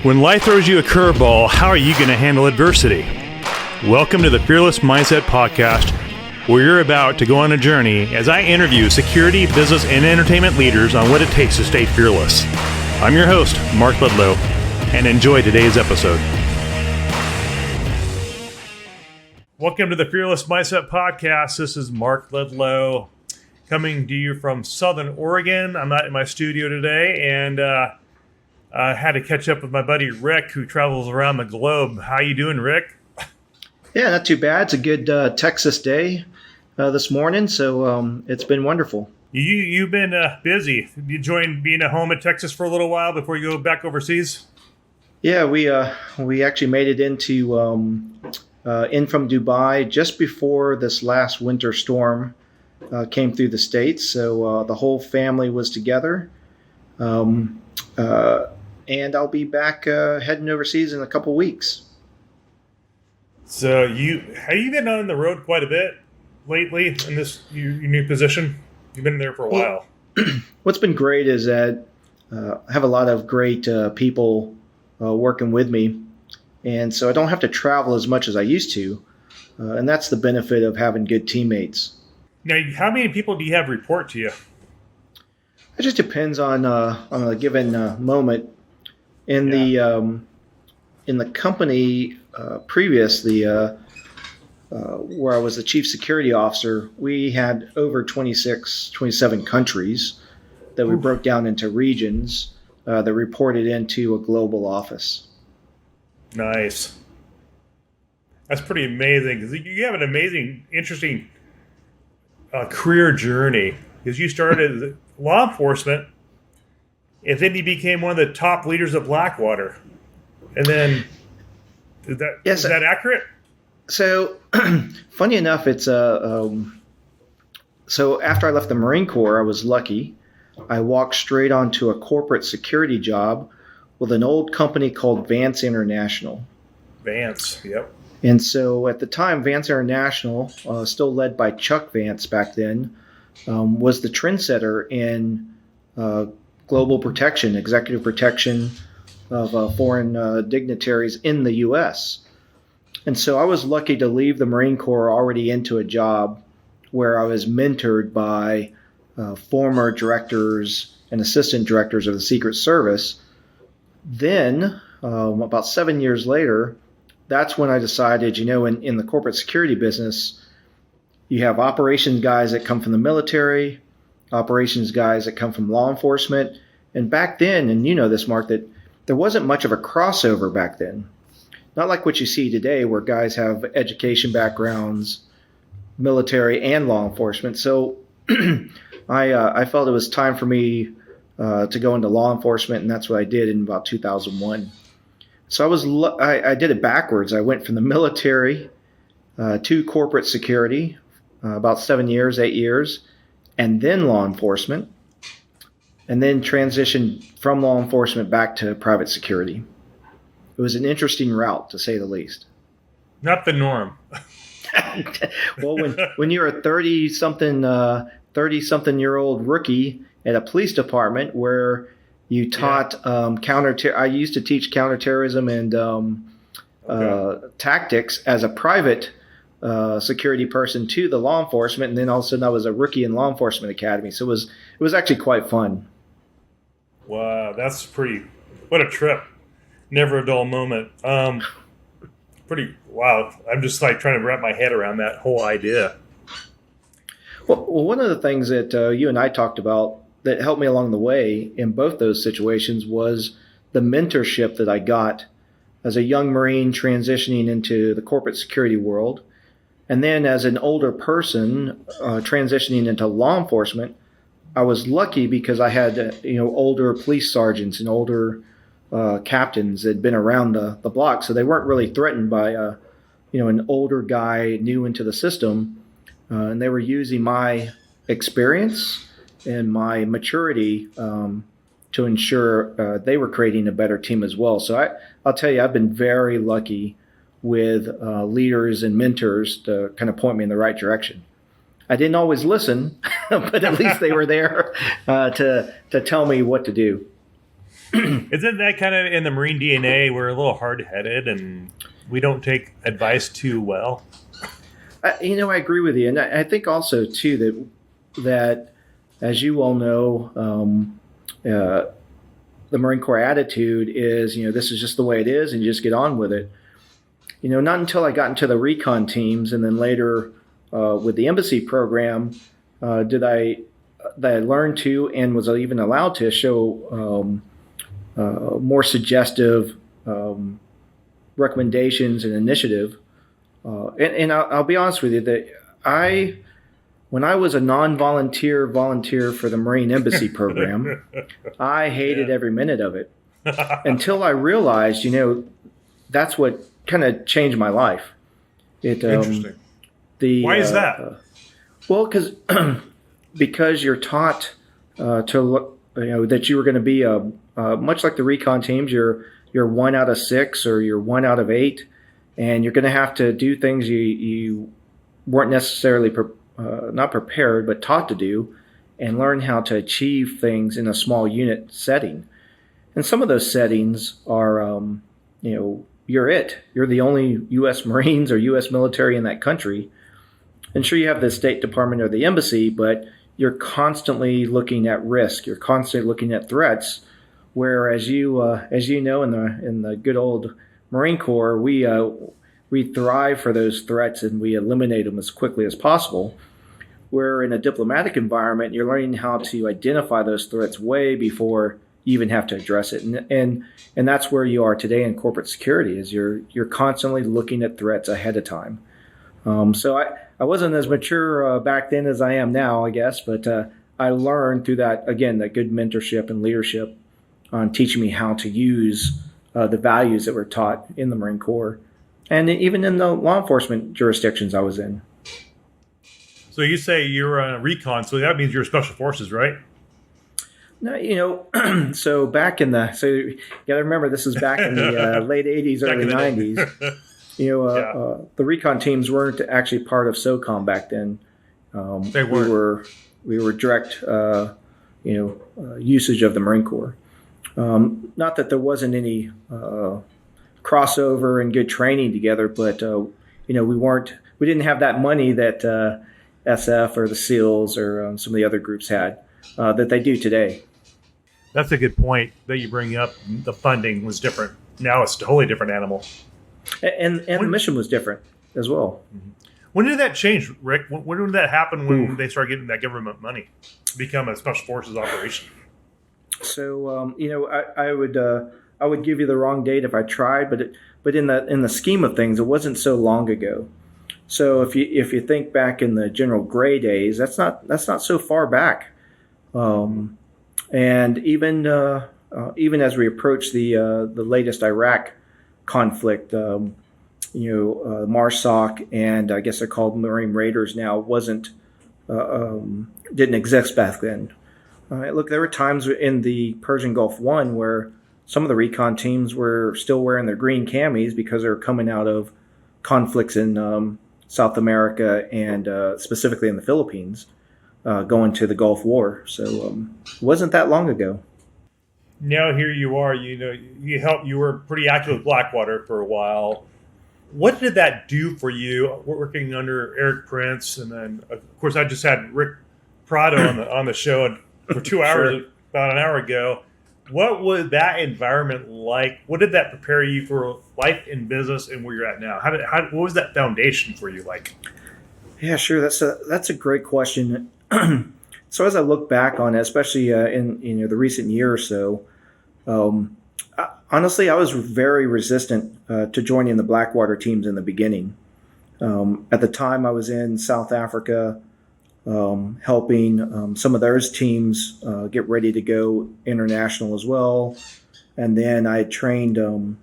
When life throws you a curveball, how are you going to handle adversity? Welcome to the Fearless Mindset Podcast, where you're about to go on a journey as I interview security, business, and entertainment leaders on what it takes to stay fearless. I'm your host, Mark Ludlow, and enjoy today's episode. Welcome to the Fearless Mindset Podcast. This is Mark Ludlow coming to you from Southern Oregon. I'm not in my studio today, and I had to catch up with my buddy Ric, who travels around the globe. How you doing, Ric? Yeah, not too bad. It's a good Texas day this morning, so it's been wonderful. You've been busy. You joined being at home in Texas for a little while before you go back overseas? Yeah, we actually made it into in from Dubai just before this last winter storm came through the States. So the whole family was together. And I'll be back heading overseas in a couple weeks. So have you been on the road quite a bit lately in this your new position? You've been there for a while. What's been great is that I have a lot of great people working with me, and so I don't have to travel as much as I used to, and that's the benefit of having good teammates. Now, how many people do you have report to you? It just depends on a given moment. In the company previously, where I was the chief security officer, we had over 27 countries that we broke down into regions that reported into a global office. Nice. That's pretty amazing, because you have an amazing, interesting career journey, because you started as law enforcement, and then you became one of the top leaders of Blackwater. And then, is that accurate? So, funny enough, it's so after I left the Marine Corps, I was lucky. I walked straight onto a corporate security job with an old company called Vance International. Vance, yep. And so at the time, Vance International, still led by Chuck Vance back then, was the trendsetter in global protection, executive protection of foreign dignitaries in the U.S. And so I was lucky to leave the Marine Corps already into a job where I was mentored by former directors and assistant directors of the Secret Service. Then, about 7 years later, that's when I decided, in the corporate security business, you have operations guys that come from the military, operations guys that come from law enforcement. And back then, and you know this, Mark, that there wasn't much of a crossover back then. Not like what you see today where guys have education backgrounds, military and law enforcement. So I felt it was time for me to go into law enforcement, and that's what I did in about 2001. So I did it backwards. I went from the military to corporate security, about 7 years, 8 years, and then law enforcement, and then transitioned from law enforcement back to private security. It was an interesting route, to say the least. Not the norm. Well, when you're a 30-something-year-old rookie at a police department where you taught I used to teach counterterrorism and tactics as a private security person to the law enforcement, and then all of a sudden I was a rookie in law enforcement academy. So it was actually quite fun. Wow, what a trip. Never a dull moment. Wow. I'm just trying to wrap my head around that whole idea. Well, one of the things that you and I talked about that helped me along the way in both those situations was the mentorship that I got as a young Marine transitioning into the corporate security world. And then as an older person transitioning into law enforcement, I was lucky because I had older police sergeants and older captains that had been around the block, so they weren't really threatened by an older guy new into the system, and they were using my experience and my maturity to ensure they were creating a better team as well. So I'll tell you, I've been very lucky with leaders and mentors to kind of point me in the right direction. I didn't always listen, but at least they were there to tell me what to do. Isn't that kind of in the Marine DNA? We're a little hard-headed and we don't take advice too well. I agree with you, and I think also too that as you all know, the Marine Corps attitude is, this is just the way it is, and you just get on with it. Not until I got into the recon teams, and then later with the embassy program, that I learned to and was even allowed to show more suggestive recommendations and initiative. And I'll be honest with you that when I was a volunteer for the Marine Embassy program, I hated every minute of it until I realized, that's what kind of changed my life. Interesting. Why is that? Well, because you're taught to look, that you were going to be much like the recon teams. You're 1 out of 6 or you're 1 out of 8, and you're going to have to do things you weren't necessarily not prepared but taught to do, and learn how to achieve things in a small unit setting. And some of those settings are, you're the only U.S. Marines or U.S. military in that country. And sure, you have the State Department or the embassy, but you're constantly looking at risk. You're constantly looking at threats. Whereas you know, in the good old Marine Corps, we thrive for those threats and we eliminate them as quickly as possible. Where in a diplomatic environment, you're learning how to identify those threats way before you even have to address it. And that's where you are today in corporate security, is you're constantly looking at threats ahead of time. So I wasn't as mature back then as I am now, I guess, but I learned through that, again, that good mentorship and leadership on teaching me how to use the values that were taught in the Marine Corps and even in the law enforcement jurisdictions I was in. So you say you're a recon, so that means you're special forces, right? No, so you got to remember, this is back in the late 80s, early 90s. The recon teams weren't actually part of SOCOM back then. They weren't. We were direct, usage of the Marine Corps. Not that there wasn't any crossover and good training together, but we didn't have that money that SF or the SEALs or some of the other groups had that they do today. That's a good point that you bring up. The funding was different. Now it's a totally different animal. And the mission was different as well. When did that change, Rick? When did that happen when they started getting that government money to become a special forces operation? So, I would give you the wrong date if I tried, but in the scheme of things, it wasn't so long ago. So if you think back in the General Gray days, that's not so far back. And even as we approach the latest Iraq conflict, MARSOC, and I guess they're called Marine Raiders now, didn't exist back then. Look, there were times in the Persian Gulf War where some of the recon teams were still wearing their green camis because they were coming out of conflicts in South America and specifically in the Philippines, going to the Gulf War. So it wasn't that long ago. Now here you are. You were pretty active with Blackwater for a while. What did that do for you, working under Eric Prince? And then, of course, I just had Ric Peregrino on the show for 2 hours, Sure. About an hour ago. What was that environment like? What did that prepare you for life in business and where you're at now? What was that foundation for you like? Yeah, sure. That's a great question. So as I look back on it, especially in the recent year or so, honestly, I was very resistant to joining the Blackwater teams in the beginning. At the time, I was in South Africa, helping some of those teams get ready to go international as well. And then I trained, done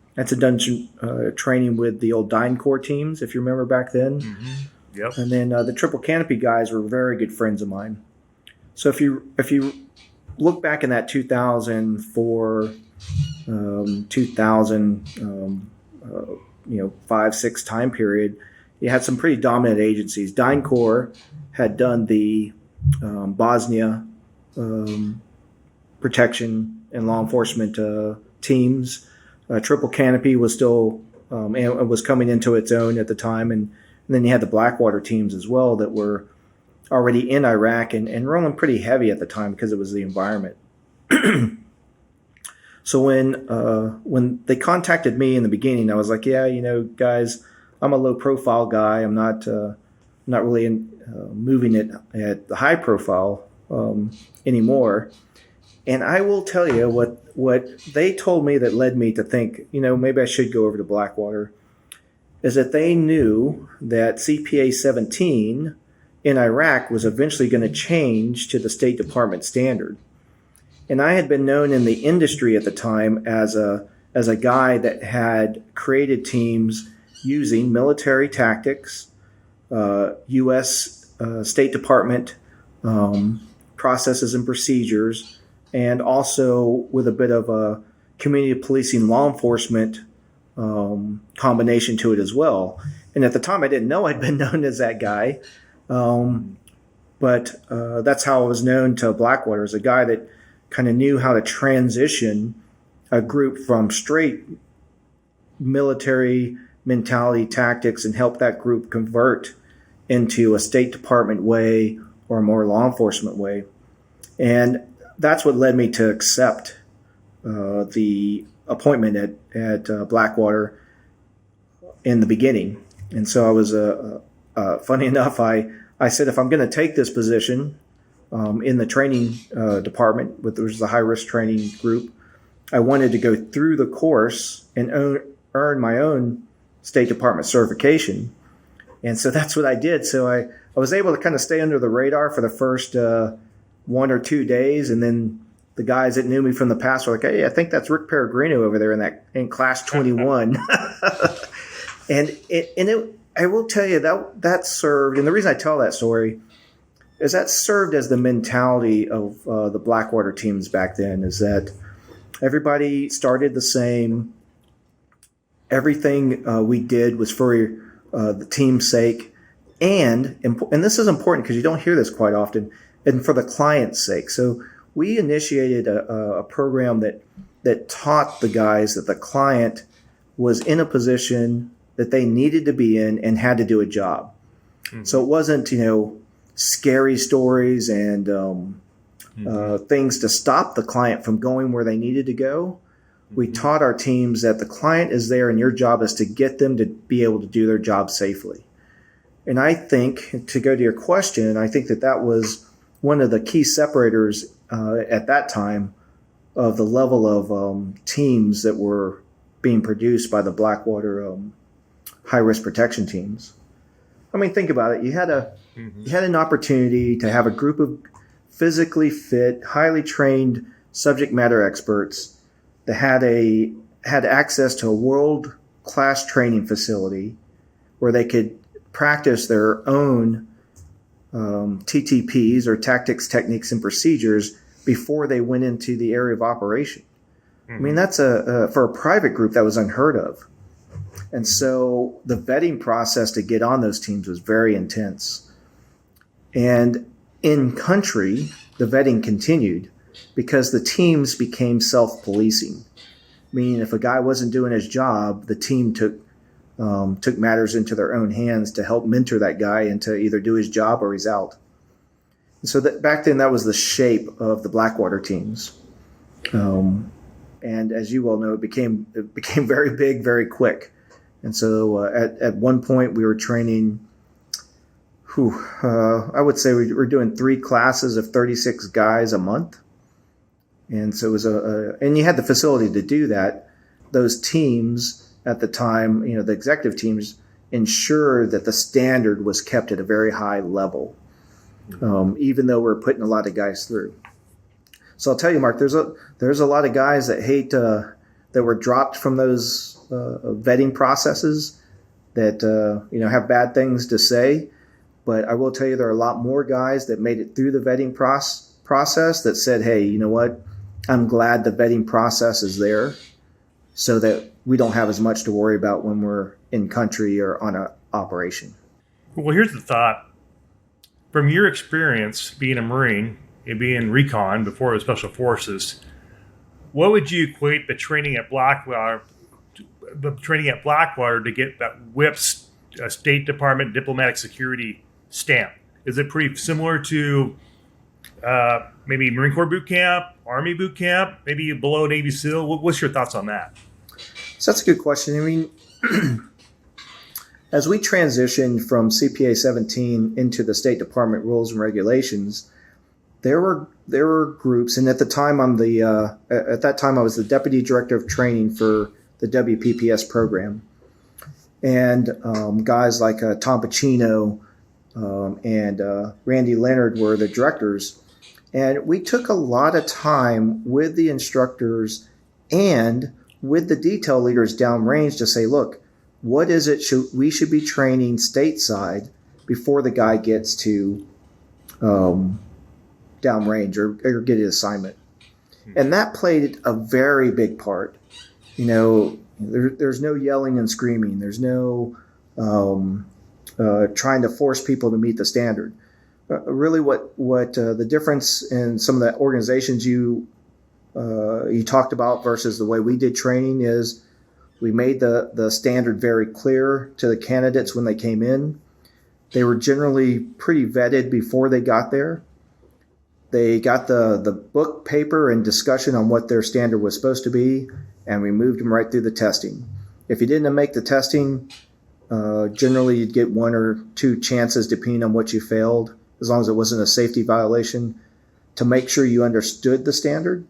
training with the Uldarico teams, if you remember back then. Mm-hmm. Yep. And then the Triple Canopy guys were very good friends of mine. So if you look back in that 2004, 5-6 time period, you had some pretty dominant agencies. DynCorp had done the Bosnia protection and law enforcement teams. Triple Canopy was still and was coming into its own at the time, and then you had the Blackwater teams as well that were already in Iraq and rolling pretty heavy at the time because it was the environment. So when they contacted me in the beginning, I was like, yeah, guys, I'm a low profile guy. I'm not really moving it at the high profile anymore. And I will tell you what they told me that led me to think, maybe I should go over to Blackwater, is that they knew that CPA 17 in Iraq was eventually going to change to the State Department standard. And I had been known in the industry at the time as a guy that had created teams using military tactics, U.S. State Department processes and procedures, and also with a bit of a community policing law enforcement combination to it as well. And at the time, I didn't know I'd been known as that guy. But that's how I was known to Blackwater, as a guy that kind of knew how to transition a group from straight military mentality tactics and help that group convert into a State Department way or a more law enforcement way. And that's what led me to accept the appointment at Blackwater in the beginning. And so I was, funny enough, I said, if I'm going to take this position in the training department, which was the high-risk training group, I wanted to go through the course and earn my own State Department certification. And so that's what I did. So I was able to kind of stay under the radar for the first 1 or 2 days. And then the guys that knew me from the past were like, hey, I think that's Ric Peregrino over there in class 21. I will tell you that served, and the reason I tell that story is that served as the mentality of the Blackwater teams back then, is that everybody started the same. Everything we did was for the team's sake, and this is important because you don't hear this quite often, and for the client's sake. So we initiated a program that taught the guys that the client was in a position that they needed to be in and had to do a job. Mm-hmm. So it wasn't, scary stories and things to stop the client from going where they needed to go. Mm-hmm. We taught our teams that the client is there and your job is to get them to be able to do their job safely. And I think, to go to your question, I think that was one of the key separators at that time of the level of teams that were being produced by the Blackwater high-risk protection teams. I mean, think about it. You had an opportunity to have a group of physically fit, highly trained subject matter experts that had access to a world-class training facility where they could practice their own TTPs, or tactics, techniques, and procedures before they went into the area of operation. Mm-hmm. I mean, that's for a private group, that was unheard of. And so the vetting process to get on those teams was very intense. And in country, the vetting continued because the teams became self-policing. Meaning if a guy wasn't doing his job, the team took matters into their own hands to help mentor that guy and to either do his job or he's out. And so back then, that was the shape of the Blackwater teams. And as you well know, it became very big, very quick. And so at one point we were training, I would say we were doing 3 classes of 36 guys a month. And so it was and you had the facility to do that. Those teams at the time, the executive teams, ensured that the standard was kept at a very high level, even though we're putting a lot of guys through. So I'll tell you, Mark, there's a lot of guys that hate that were dropped from those vetting processes that have bad things to say, but I will tell you there are a lot more guys that made it through the vetting process that said, hey, you know what, I'm glad the vetting process is there so that we don't have as much to worry about when we're in country or on an operation. Well, here's the thought. From your experience being a Marine and being recon before it was Special Forces, what would you equate the training at Blackwater to get that WIPS State Department Diplomatic Security stamp? Is it pretty similar to maybe Marine Corps boot camp, Army boot camp, maybe below Navy SEAL? What's your thoughts on that? So that's a good question. I mean, as we transitioned from CPA 17 into the State Department rules and regulations, there were groups, and at that time I was the Deputy Director of Training for the WPPS program, and guys like Tom Pacino and Randy Leonard were the directors, and we took a lot of time with the instructors and with the detail leaders downrange to say, look, what is it we should be training stateside before the guy gets to downrange or get an assignment? And that played a very big part. There's no yelling and screaming. There's no trying to force people to meet the standard. Really, what the difference in some of the organizations you talked about versus the way we did training is we made the standard very clear to the candidates when they came in. They were generally pretty vetted before they got there. They got the book, paper, and discussion on what their standard was supposed to be, and we moved them right through the testing. If you didn't make the testing, generally you'd get 1 or 2 chances depending on what you failed, as long as it wasn't a safety violation, to make sure you understood the standard.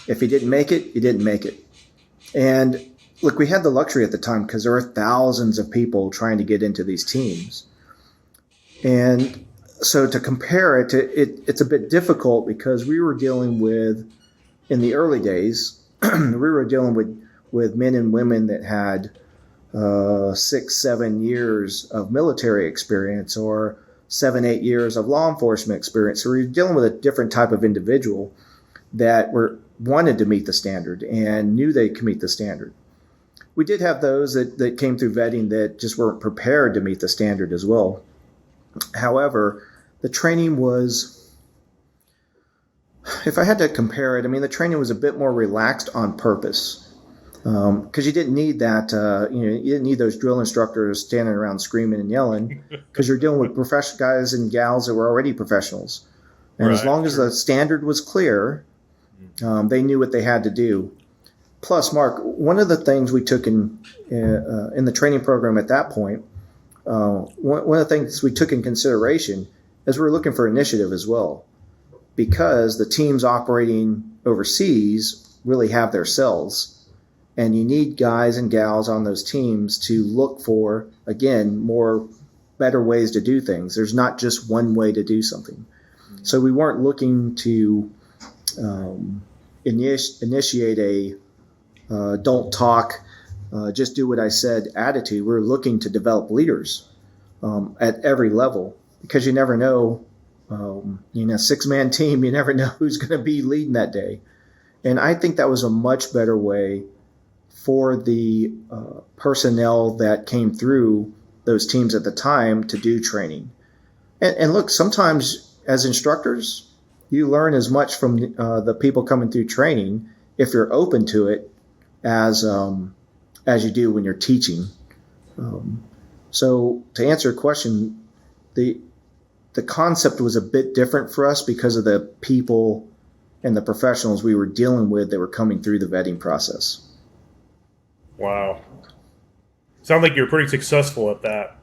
If you didn't make it, you didn't make it. And look, we had the luxury at the time because there were thousands of people trying to get into these teams. And so to compare it, it's a bit difficult because we were dealing with, in the early days, we were dealing with men and women that had 6-7 years of military experience or 7-8 years of law enforcement experience. So we were dealing with a different type of individual that wanted to meet the standard and knew they could meet the standard. We did have those that came through vetting that just weren't prepared to meet the standard as well. However, the training was, if I had to compare it, I mean, the training was a bit more relaxed on purpose because you didn't need that, you didn't need those drill instructors standing around screaming and yelling because you're dealing with professional guys and gals that were already professionals. And as long as the standard was clear, they knew what they had to do. Plus, Mark, one of the things we took in the training program at that point, one of the things we took in consideration is we were looking for initiative as well, because the teams operating overseas really have their cells, and you need guys and gals on those teams to look for, again, better ways to do things. There's not just one way to do something. So we weren't looking to initiate a don't talk, just do what I said attitude. We're looking to develop leaders at every level, because you never know, a 6-man team, you never know who's going to be leading that day. And I think that was a much better way for the personnel that came through those teams at the time to do training. And look, sometimes as instructors, you learn as much from the people coming through training, if you're open to it, as you do when you're teaching. So to answer your question, the concept was a bit different for us because of the people and the professionals we were dealing with that were coming through the vetting process. Wow. Sounds like you're pretty successful at that.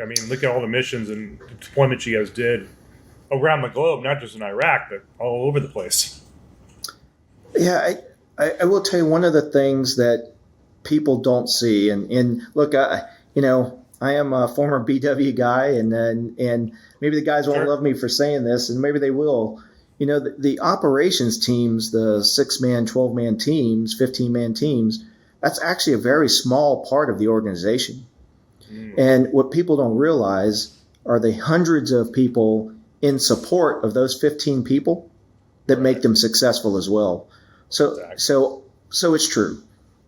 I mean, look at all the missions and deployments you guys did around the globe, not just in Iraq, but all over the place. Yeah, I will tell you one of the things that people don't see, and look, I am a former BW guy, and maybe the guys won't love me for saying this, and maybe they will. The operations teams, the 6-man, 12-man teams, 15-man teams, that's actually a very small part of the organization. And what people don't realize are the hundreds of people in support of those 15 people that make them successful as well. So it's true.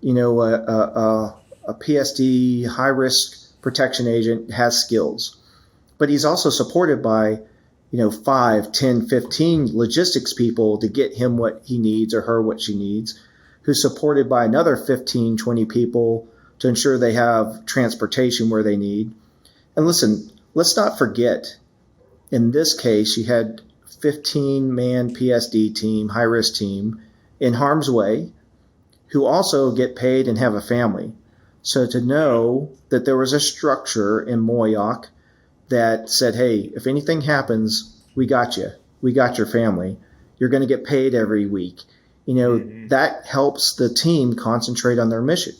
A PSD high risk protection agent has skills, but he's also supported by 5, 10, 15 logistics people to get him what he needs or her what she needs, who's supported by another 15, 20 people to ensure they have transportation where they need. And listen, let's not forget, in this case, you had 15-man PSD team, high-risk team, in harm's way, who also get paid and have a family. So to know that there was a structure in Moyoc that said, hey, if anything happens, we got you. We got your family. You're going to get paid every week. That helps the team concentrate on their mission.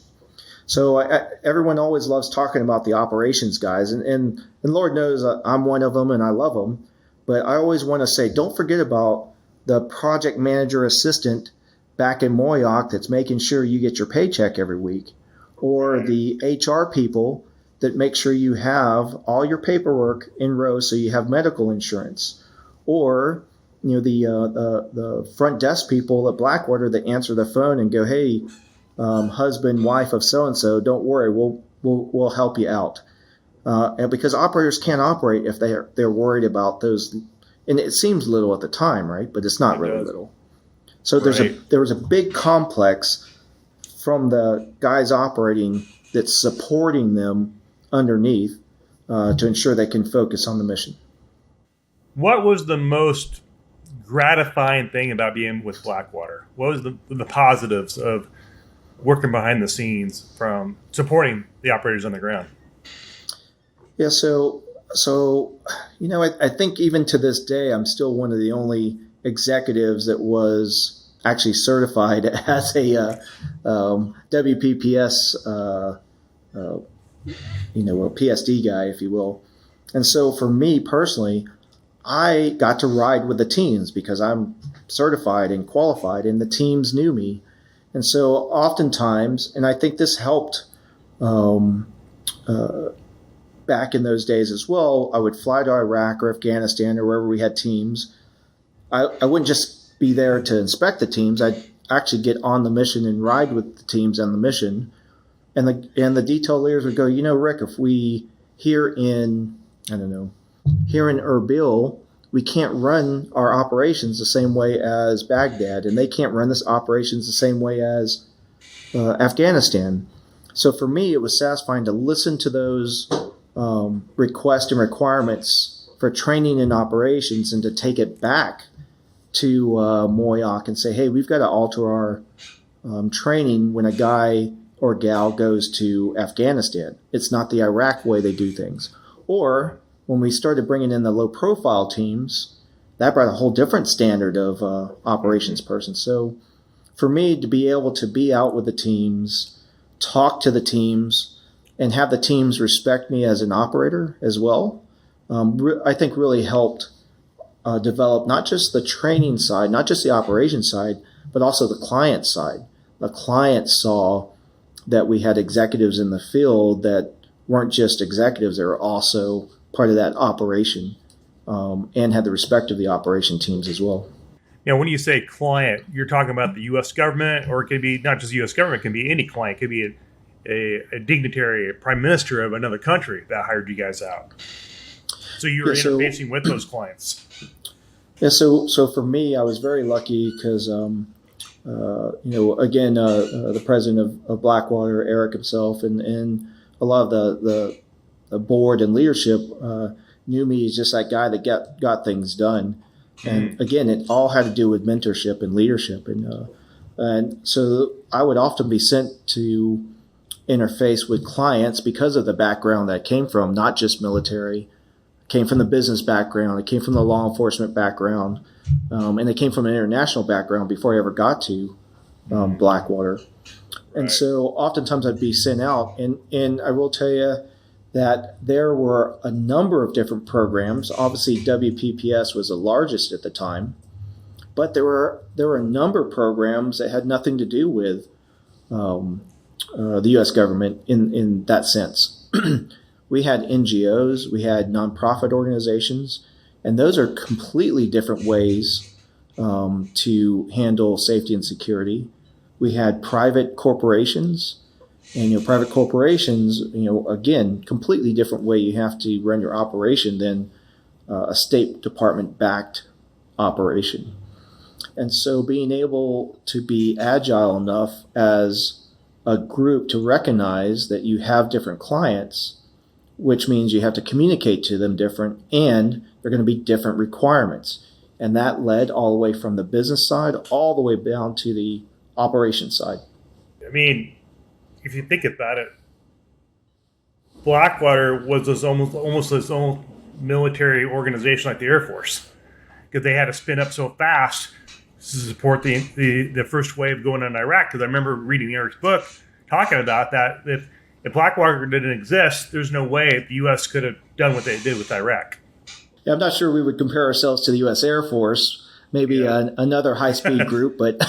So everyone always loves talking about the operations guys, and Lord knows I'm one of them and I love them. But I always want to say, don't forget about the project manager assistant back in Moyoc that's making sure you get your paycheck every week, or the HR people that make sure you have all your paperwork in row so you have medical insurance, or the front desk people at Blackwater that answer the phone and go, hey, husband, wife of so and so, don't worry, we'll help you out. And because operators can't operate if they're worried about those, and it seems little at the time, right? But it's not really little. So there was a big complex from the guys operating that's supporting them underneath to ensure they can focus on the mission. What was the most gratifying thing about being with Blackwater? What was the positives of working behind the scenes from supporting the operators on the ground? Yeah, so I think even to this day, I'm still one of the only executives that was actually certified as a WPPS, a PSD guy, if you will. And so for me personally, I got to ride with the teams because I'm certified and qualified, and the teams knew me. And so oftentimes, and I think this helped back in those days as well, I would fly to Iraq or Afghanistan or wherever we had teams. I wouldn't just be there to inspect the teams. I'd actually get on the mission and ride with the teams on the mission. And the detail leaders would go, Rick, if we here in Erbil, we can't run our operations the same way as Baghdad, and they can't run this operations the same way as Afghanistan. So for me, it was satisfying to listen to those requests and requirements for training and operations, and to take it back to Moyoc and say, hey, we've got to alter our training when a guy or gal goes to Afghanistan. It's not the Iraq way they do things. Or when we started bringing in the low-profile teams, that brought a whole different standard of operations person. So for me to be able to be out with the teams, talk to the teams, and have the teams respect me as an operator as well, I think really helped develop not just the training side, not just the operation side, but also the client side. The client saw that we had executives in the field that weren't just executives, they were also part of that operation, and had the respect of the operation teams as well. When you say client, you're talking about the U.S. government, or it could be not just U.S. government, it can be any client. It could be a dignitary, a prime minister of another country that hired you guys out. So you were interfacing with those clients. Yeah, so for me, I was very lucky because, again, the president of Blackwater, Eric himself, and a lot of the board and leadership knew me as just that guy that got things done. And again, it all had to do with mentorship and leadership. And so I would often be sent to interface with clients because of the background that I came from, not just military. Came from the business background. It came from the law enforcement background. And it came from an international background before I ever got to Blackwater. And so oftentimes I'd be sent out. And I will tell you that there were a number of different programs. Obviously, WPPS was the largest at the time. But there were a number of programs that had nothing to do with the U.S. government in that sense. We had NGOs, we had nonprofit organizations, and those are completely different ways to handle safety and security. We had private corporations, and private corporations, again, completely different way you have to run your operation than a State Department backed operation. And so being able to be agile enough as a group to recognize that you have different clients, which means you have to communicate to them different, and there are going to be different requirements. And that led all the way from the business side all the way down to the operations side. I mean, if you think about it, Blackwater was this almost its own military organization like the Air Force, because they had to spin up so fast to support the first wave going in Iraq. Because I remember reading Eric's book talking about that. If Blackwater didn't exist, there's no way the U.S. could have done what they did with Iraq. Yeah, I'm not sure we would compare ourselves to the U.S. Air Force. Maybe another high-speed group, but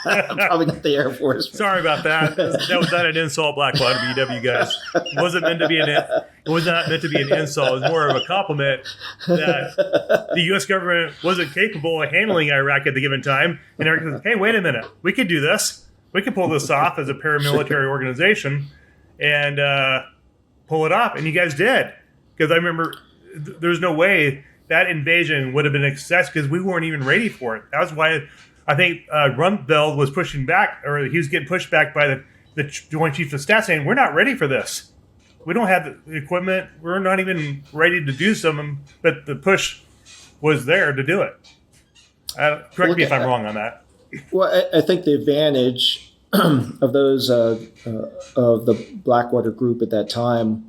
probably not the Air Force. Sorry about that. That was not an insult, Blackwater BW guys. It wasn't meant to be it was not meant to be an insult. It was more of a compliment that the U.S. government wasn't capable of handling Iraq at the given time. And Eric says, "Hey, wait a minute. We could do this. We could pull this off as a paramilitary organization and pull it off." And you guys did, because I remember there's no way that invasion would have been a success because we weren't even ready for it. That was why I think Rumsfeld was pushing back, or he was getting pushed back by the Joint Chiefs of Staff, saying, "We're not ready for this. We don't have the equipment. We're not even ready to do something." But the push was there to do it. Correct me if I'm wrong on that. Well, I think the advantage of those of the Blackwater group at that time,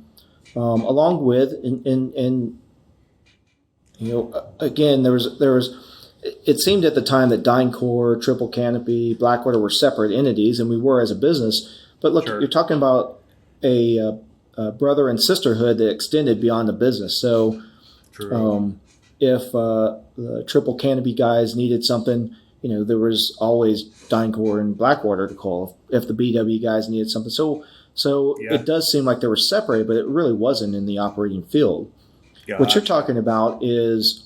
along with in again, there was. It seemed at the time that DynCorp, Triple Canopy, Blackwater were separate entities, and we were as a business. But look, You're talking about a brother and sisterhood that extended beyond the business. So, if the Triple Canopy guys needed something, there was always DynCorp and Blackwater to call. If the BW guys needed something, it does seem like they were separated, but it really wasn't in the operating field. Yeah. What you're talking about is,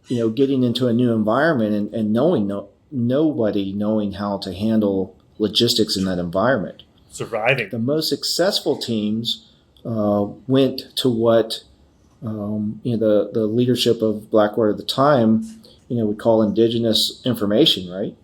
getting into a new environment and nobody knowing how to handle logistics in that environment. Surviving. The most successful teams went to what the leadership of Blackwater at the time, we call indigenous information, right?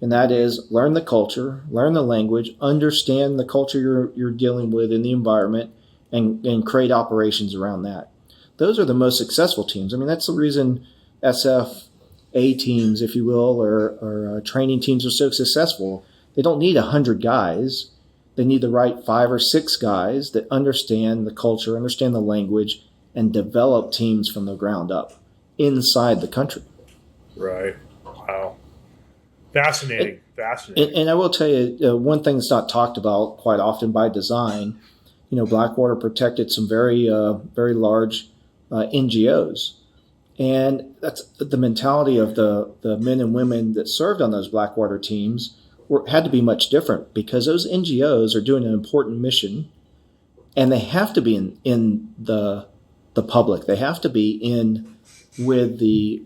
And that is learn the culture, learn the language, understand the culture you're dealing with in the environment, and create operations around that. Those are the most successful teams. I mean, that's the reason SFA teams, if you will, or training teams are so successful. They don't need 100 guys. They need the right 5 or 6 guys that understand the culture, understand the language, and develop teams from the ground up inside the country. Right. Wow. Fascinating. Fascinating. And I will tell you, one thing that's not talked about quite often by design, Blackwater protected some very, very large NGOs. And that's the mentality of the men and women that served on those Blackwater teams had to be much different, because those NGOs are doing an important mission, and they have to be in the public. They have to be in with the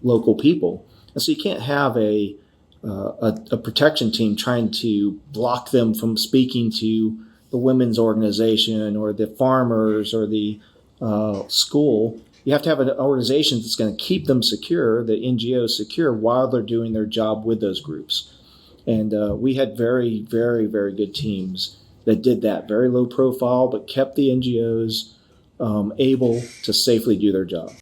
local people. And so you can't have a protection team trying to block them from speaking to the women's organization or the farmers or the school. You have to have an organization that's going to keep them secure, the NGOs secure, while they're doing their job with those groups. And we had very, very, very good teams that did that, very low profile, but kept the NGOs able to safely do their job.